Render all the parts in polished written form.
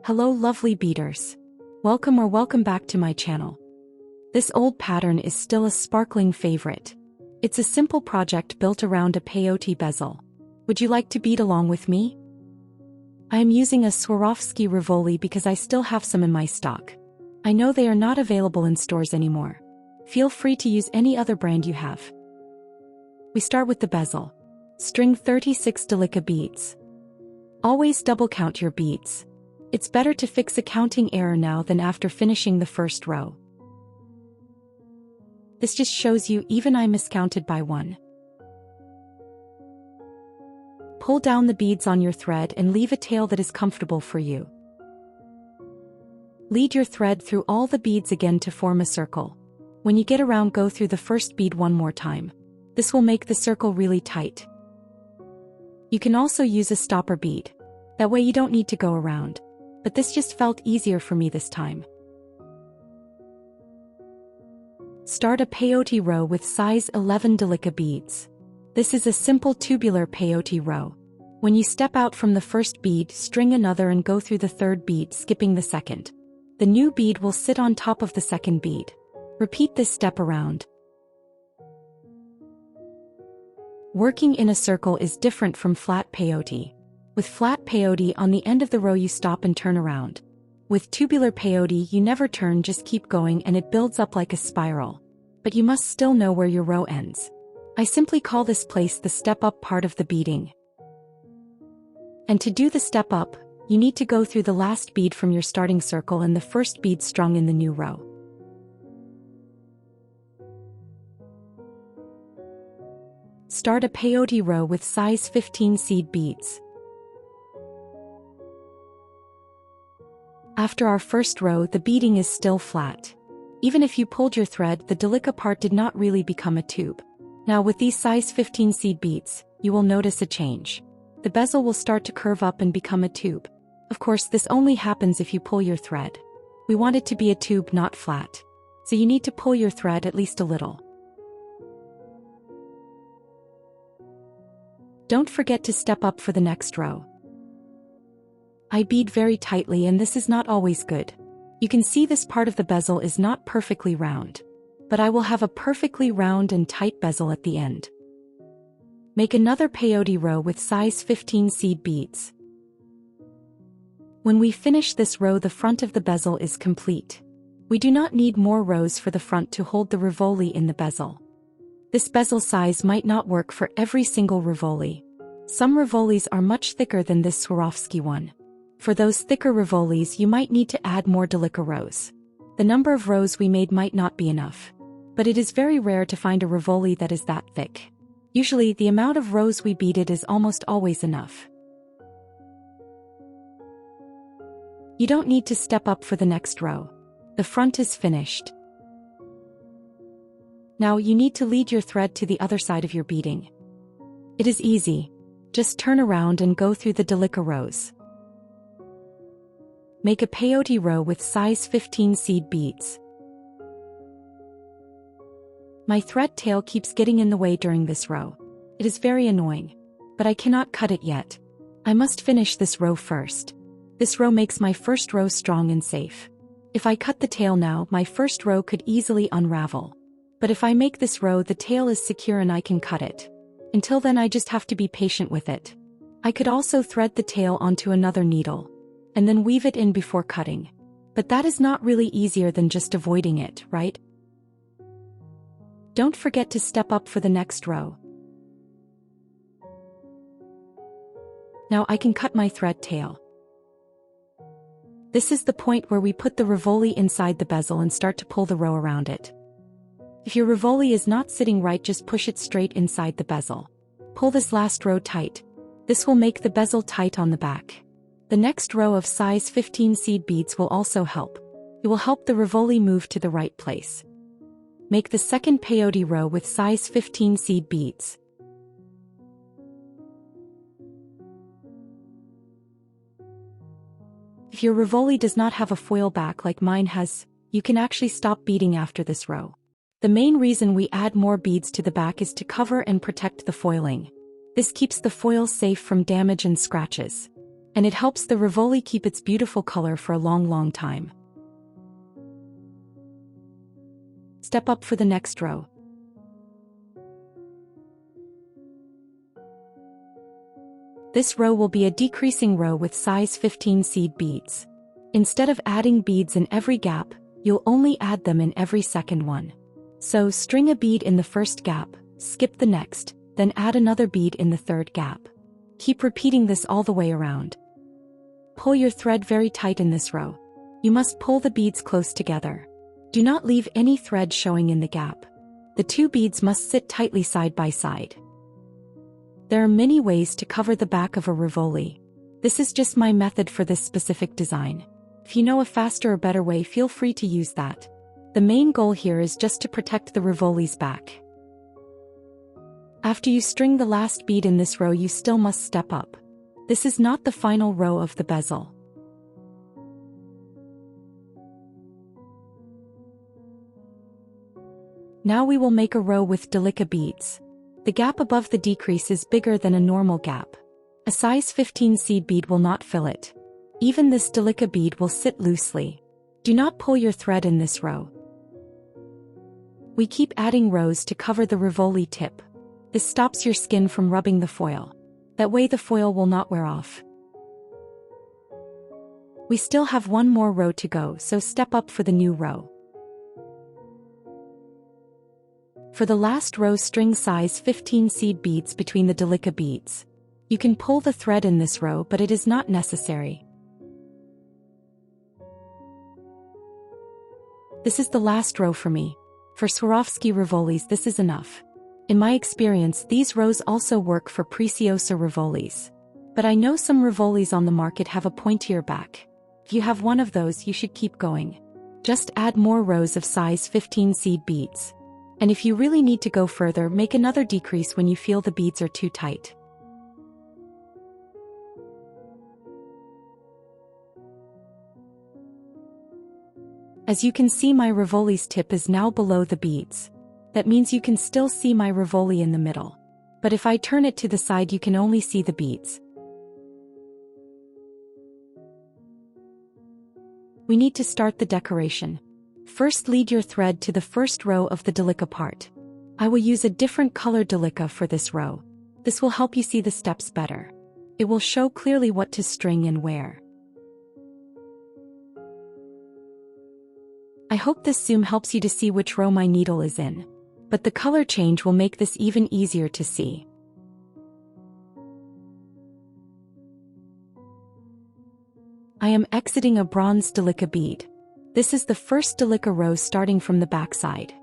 Hello lovely beaders. Welcome back to my channel. This old pattern is still a sparkling favorite. It's a simple project built around a peyote bezel. Would you like to bead along with me? I am using a Swarovski Rivoli because I still have some in my stock. I know they are not available in stores anymore. Feel free to use any other brand you have. We start with the bezel. String 36 Delica beads. Always double count your beads. It's better to fix a counting error now than after finishing the first row. This just shows you even I miscounted by one. Pull down the beads on your thread and leave a tail that is comfortable for you. Lead your thread through all the beads again to form a circle. When you get around, go through the first bead one more time. This will make the circle really tight. You can also use a stopper bead. That way you don't need to go around. But this just felt easier for me this time. Start a peyote row with size 11 Delica beads. This is a simple tubular peyote row. When you step out from the first bead, string another and go through the third bead, skipping the second. The new bead will sit on top of the second bead. Repeat this step around. Working in a circle is different from flat peyote. With flat peyote, on the end of the row you stop and turn around. With tubular peyote you never turn, just keep going and it builds up like a spiral. But you must still know where your row ends. I simply call this place the step up part of the beading. And to do the step up, you need to go through the last bead from your starting circle and the first bead strung in the new row. Start a peyote row with size 15 seed beads. After our first row, the beading is still flat. Even if you pulled your thread, the Delica part did not really become a tube. Now with these size 15 seed beads, you will notice a change. The bezel will start to curve up and become a tube. Of course, this only happens if you pull your thread. We want it to be a tube, not flat. So you need to pull your thread at least a little. Don't forget to step up for the next row. I bead very tightly and this is not always good. You can see this part of the bezel is not perfectly round. But I will have a perfectly round and tight bezel at the end. Make another peyote row with size 15 seed beads. When we finish this row, the front of the bezel is complete. We do not need more rows for the front to hold the Rivoli in the bezel. This bezel size might not work for every single Rivoli. Some Rivolis are much thicker than this Swarovski one. For those thicker Rivolis you might need to add more Delica rows. The number of rows we made might not be enough. But it is very rare to find a Rivoli that is that thick. Usually the amount of rows we beaded is almost always enough. You don't need to step up for the next row. The front is finished. Now you need to lead your thread to the other side of your beading. It is easy. Just turn around and go through the Delica rows. Make a peyote row with size 15 seed beads. My thread tail keeps getting in the way during this row. It is very annoying. But I cannot cut it yet. I must finish this row first. This row makes my first row strong and safe. If I cut the tail now, my first row could easily unravel. But if I make this row, the tail is secure and I can cut it. Until then I just have to be patient with it. I could also thread the tail onto another needle. And then weave it in before cutting. But that is not really easier than just avoiding it, right? Don't forget to step up for the next row. Now I can cut my thread tail. This is the point where we put the Rivoli inside the bezel and start to pull the row around it. If your Rivoli is not sitting right, just push it straight inside the bezel. Pull this last row tight. This will make the bezel tight on the back. The next row of size 15 seed beads will also help. It will help the Rivoli move to the right place. Make the second peyote row with size 15 seed beads. If your Rivoli does not have a foil back like mine has, you can actually stop beading after this row. The main reason we add more beads to the back is to cover and protect the foiling. This keeps the foil safe from damage and scratches. and it helps the Rivoli keep its beautiful color for a long time. Step up for the next row. This row will be a decreasing row with size 15 seed beads. Instead of adding beads in every gap, you'll only add them in every second one. So string a bead in the first gap, skip the next, then add another bead in the third gap. Keep repeating this all the way around. Pull your thread very tight in this row. You must pull the beads close together. Do not leave any thread showing in the gap. The two beads must sit tightly side by side. There are many ways to cover the back of a Rivoli. This is just my method for this specific design. If you know a faster or better way, feel free to use that. The main goal here is just to protect the Rivoli's back. After you string the last bead in this row, you still must step up. This is not the final row of the bezel. Now we will make a row with Delica beads. The gap above the decrease is bigger than a normal gap. A size 15 seed bead will not fill it. Even this Delica bead will sit loosely. Do not pull your thread in this row. We keep adding rows to cover the Rivoli tip. This stops your skin from rubbing the foil. That way the foil will not wear off. We still have one more row to go, so step up for the new row. For the last row, string size 15 seed beads between the Delica beads. You can pull the thread in this row, but it is not necessary. This is the last row for me. For Swarovski Rivolis, this is enough. In my experience, these rows also work for Preciosa Rivolis. But I know some Rivolis on the market have a pointier back. If you have one of those, you should keep going. Just add more rows of size 15 seed beads. And if you really need to go further, make another decrease when you feel the beads are too tight. As you can see, my Rivoli's tip is now below the beads. That means you can still see my Rivoli in the middle. But if I turn it to the side, you can only see the beads. We need to start the decoration. First, lead your thread to the first row of the Delica part. I will use a different color Delica for this row. This will help you see the steps better. It will show clearly what to string and where. I hope this zoom helps you to see which row my needle is in. But the color change will make this even easier to see. I am exiting a bronze Delica bead. This is the first Delica row starting from the backside.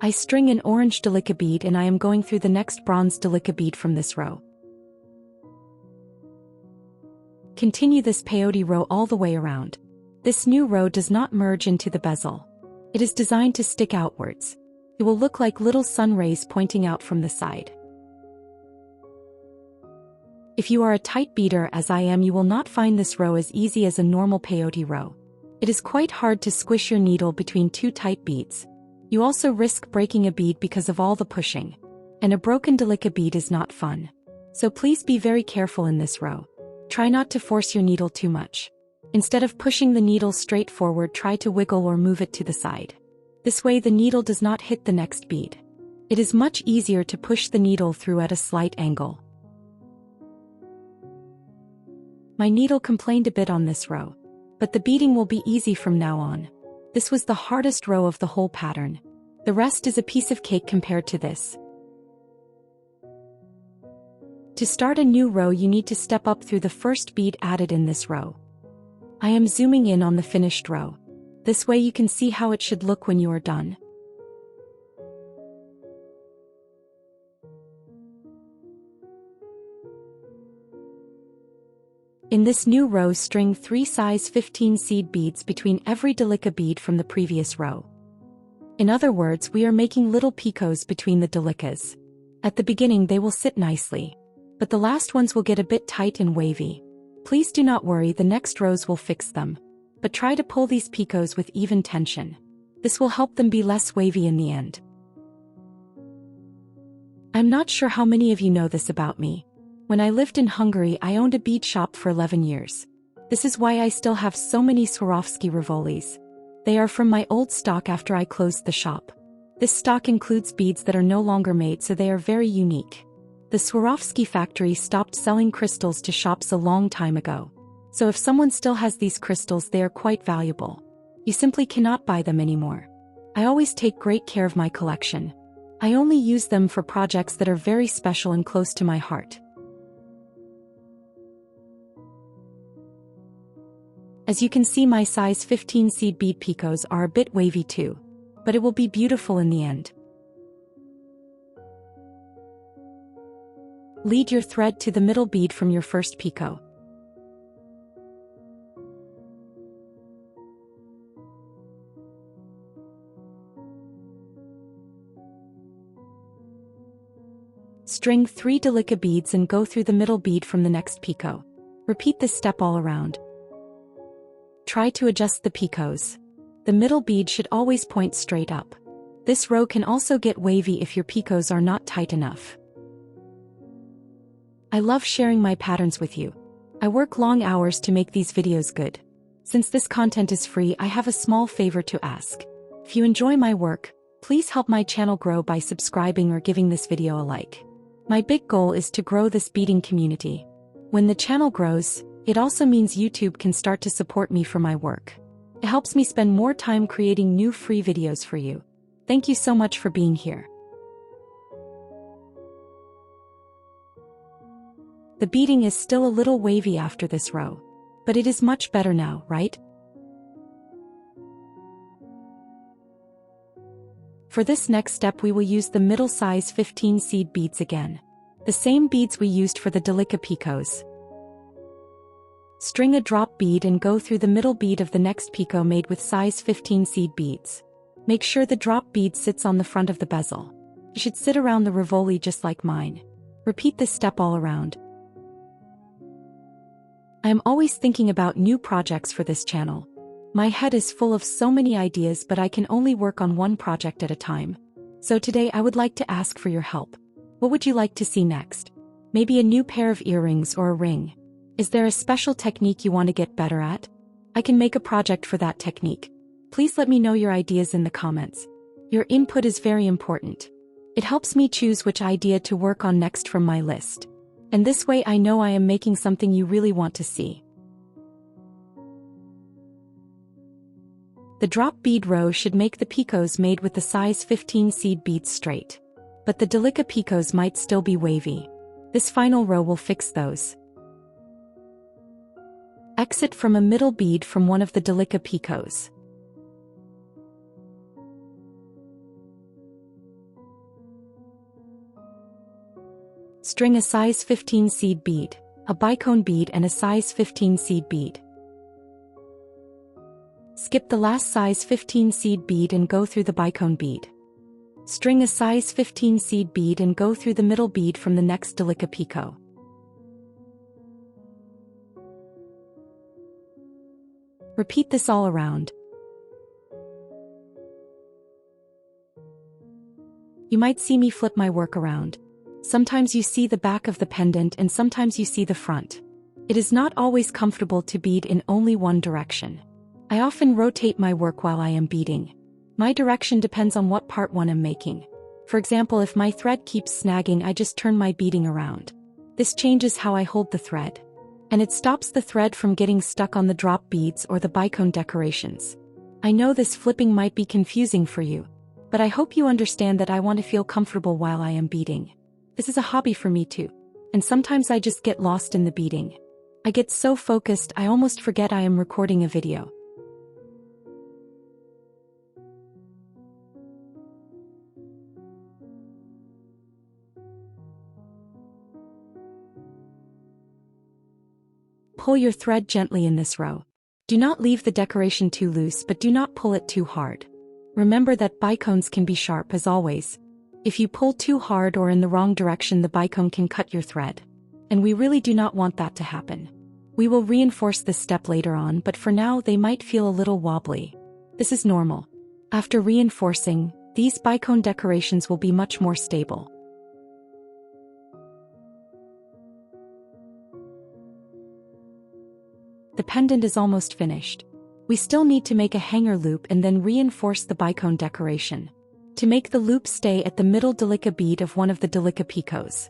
I string an orange Delica bead and I am going through the next bronze Delica bead from this row. Continue this peyote row all the way around. This new row does not merge into the bezel. It is designed to stick outwards. It will look like little sun rays pointing out from the side. If you are a tight beader as I am, you will not find this row as easy as a normal peyote row. It is quite hard to squish your needle between two tight beads. You also risk breaking a bead because of all the pushing. And a broken Delica bead is not fun. So please be very careful in this row. Try not to force your needle too much. Instead of pushing the needle straight forward, try to wiggle or move it to the side. This way the needle does not hit the next bead. It is much easier to push the needle through at a slight angle. My needle complained a bit on this row, but the beading will be easy from now on. This was the hardest row of the whole pattern. The rest is a piece of cake compared to this. To start a new row, you need to step up through the first bead added in this row. I am zooming in on the finished row. This way you can see how it should look when you are done. In this new row, string 3 size 15 seed beads between every Delica bead from the previous row. In other words, we are making little picots between the Delicas. At the beginning they will sit nicely, but the last ones will get a bit tight and wavy. Please do not worry, the next rows will fix them. But try to pull these picots with even tension. This will help them be less wavy in the end. I'm not sure how many of you know this about me, When I lived in Hungary, I owned a bead shop for 11 years. This is why I still have so many Swarovski Rivolis. They are from my old stock after I closed the shop. This stock includes beads that are no longer made, so they are very unique. The Swarovski factory stopped selling crystals to shops a long time ago. So if someone still has these crystals, they are quite valuable. You simply cannot buy them anymore. I always take great care of my collection. I only use them for projects that are very special and close to my heart. As you can see, my size 15 seed bead picos are a bit wavy too, but it will be beautiful in the end. Lead your thread to the middle bead from your first picot. String 3 Delica beads and go through the middle bead from the next picot. Repeat this step all around. Try to adjust the picots. The middle bead should always point straight up. This row can also get wavy if your picots are not tight enough. I love sharing my patterns with you. I work long hours to make these videos good. Since this content is free, I have a small favor to ask. If you enjoy my work, please help my channel grow by subscribing or giving this video a like. My big goal is to grow this beading community. When the channel grows, it also means YouTube can start to support me for my work. It helps me spend more time creating new free videos for you. Thank you so much for being here. The beading is still a little wavy after this row, but it is much better now, right? For this next step, we will use the middle size 15 seed beads again. The same beads we used for the Delica picots. String a drop bead and go through the middle bead of the next picot made with size 15 seed beads. Make sure the drop bead sits on the front of the bezel. It should sit around the Rivoli just like mine. Repeat this step all around. I am always thinking about new projects for this channel. My head is full of so many ideas, but I can only work on one project at a time. So today I would like to ask for your help. What would you like to see next? Maybe a new pair of earrings or a ring. Is there a special technique you want to get better at? I can make a project for that technique. Please let me know your ideas in the comments. Your input is very important. It helps me choose which idea to work on next from my list. And this way I know I am making something you really want to see. The drop bead row should make the picots made with the size 15 seed beads straight. But the Delica picots might still be wavy. This final row will fix those. Exit from a middle bead from one of the Delica picots. String a size 15 seed bead, a bicone bead and a size 15 seed bead. Skip the last size 15 seed bead and go through the bicone bead. String a size 15 seed bead and go through the middle bead from the next Delica picot. Repeat this all around. You might see me flip my work around. Sometimes you see the back of the pendant and sometimes you see the front. It is not always comfortable to bead in only one direction. I often rotate my work while I am beading. My direction depends on what part one I'm making. For example, if my thread keeps snagging, I just turn my beading around. This changes how I hold the thread. And it stops the thread from getting stuck on the drop beads or the bicone decorations. I know this flipping might be confusing for you, but I hope you understand that I want to feel comfortable while I am beading. This is a hobby for me too, and sometimes I just get lost in the beading. I get so focused I almost forget I am recording a video. Pull your thread gently in this row. Do not leave the decoration too loose, but do not pull it too hard. Remember that bicones can be sharp as always. If you pull too hard or in the wrong direction, the bicone can cut your thread. And we really do not want that to happen. We will reinforce this step later on, but for now they might feel a little wobbly. This is normal. After reinforcing, these bicone decorations will be much more stable. pendant is almost finished. We still need to make a hanger loop and then reinforce the bicone decoration. To make the loop stay at the middle Delica bead of one of the Delica picos.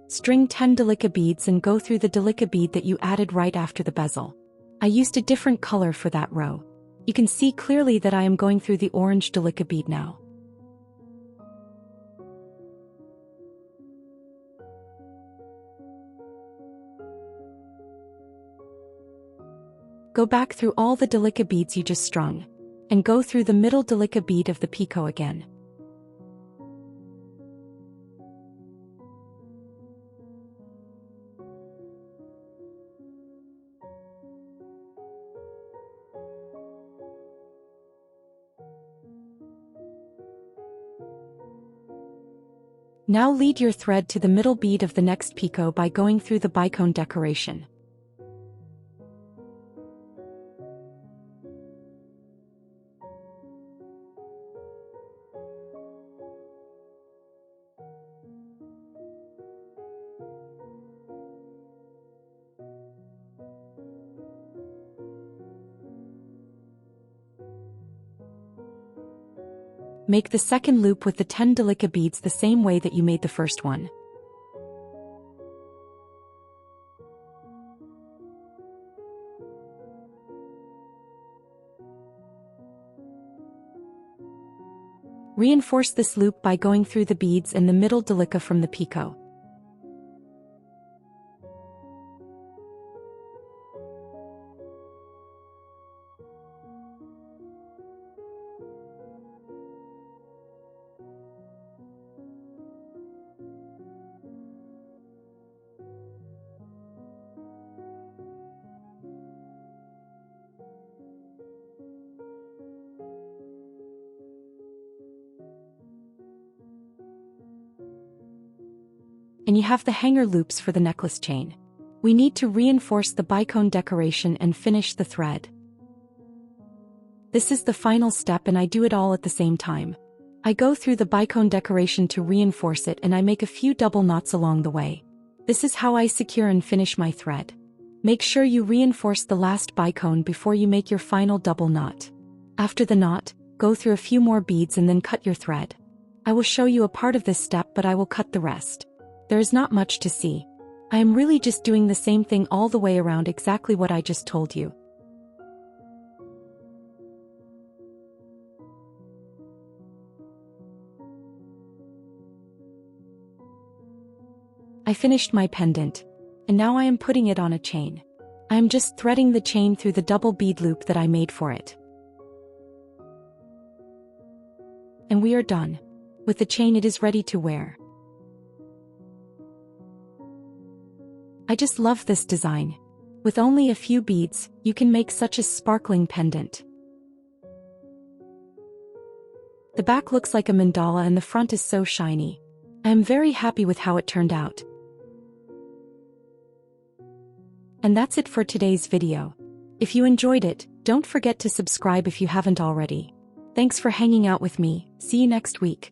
String 10 Delica beads and go through the Delica bead that you added right after the bezel. I used a different color for that row. You can see clearly that I am going through the orange Delica bead now. Go back through all the Delica beads you just strung, and go through the middle Delica bead of the picot again. Now lead your thread to the middle bead of the next picot by going through the bicone decoration. Make the second loop with the 10 Delica beads the same way that you made the first one. Reinforce this loop by going through the beads and the middle Delica from the picot. And you have the hanger loops for the necklace chain. We need to reinforce the bicone decoration and finish the thread. This is the final step and I do it all at the same time. I go through the bicone decoration to reinforce it and I make a few double knots along the way. This is how I secure and finish my thread. Make sure you reinforce the last bicone before you make your final double knot. After the knot, go through a few more beads and then cut your thread. I will show you a part of this step but I will cut the rest. There is not much to see. I am really just doing the same thing all the way around, exactly what I just told you. I finished my pendant, and now I am putting it on a chain. I am just threading the chain through the double bead loop that I made for it. And we are done. With the chain it is ready to wear. I just love this design. With only a few beads, you can make such a sparkling pendant. The back looks like a mandala and the front is so shiny. I am very happy with how it turned out. And that's it for today's video. If you enjoyed it, don't forget to subscribe if you haven't already. Thanks for hanging out with me. See you next week.